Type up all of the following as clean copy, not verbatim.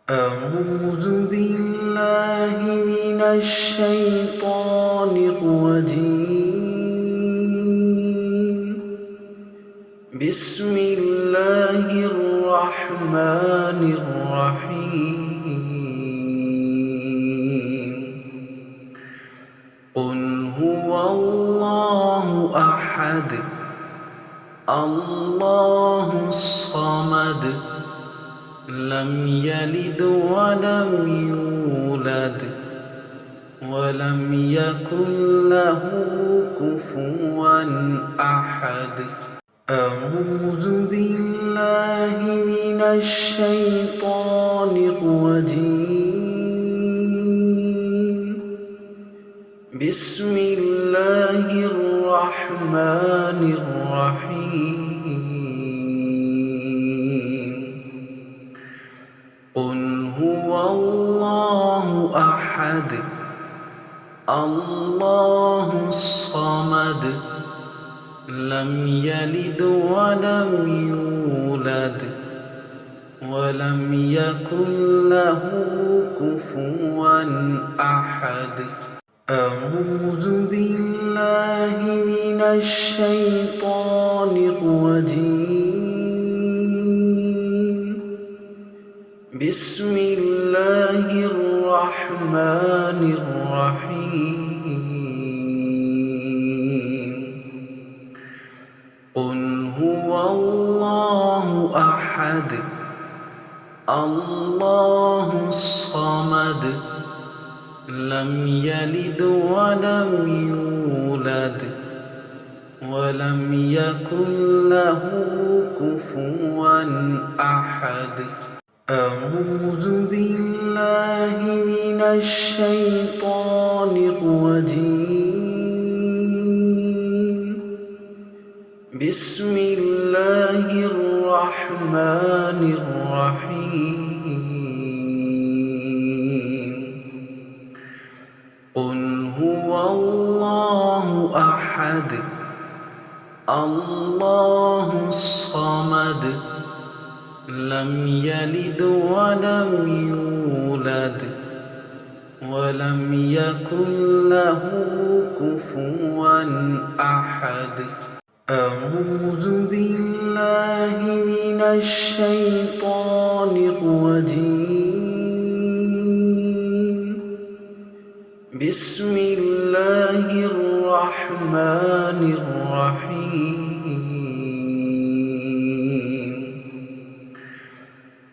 أعوذ بالله من الشيطان الرجيم. بسم الله الرحمن الرحيم. قل هو الله أحد الله الصمد لم يلد ولم يولد ولم يكن له كفوا أحد. أعوذ بالله من الشيطان الرجيم. بسم الله الرحمن الرحيم. قل هو الله أحد الله الصمد لم يلد ولم يولد ولم يكن له كفوا أحد. أعوذ بالله من الشيطان الرجيم. بسم الله الرحمن الرحيم. قل هو الله أحد الله الصمد لم يلد ولم يولد ولم يكن له كفوا أحد. أعوذ بالله من الشيطان الرجيم. بسم الله الرحمن الرحيم. قل هو الله أحد الله الصمد لم يلد ولم يولد ولم يكن له كفوا أحد. أعوذ بالله من الشيطان الرجيم. بسم الله الرحمن الرحيم.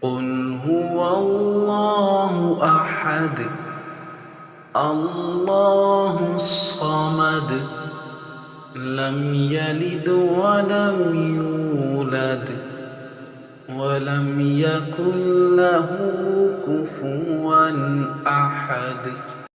قل هو الله أحد الله الصمد لم يلد ولم يولد ولم يكن له كفوا أحد.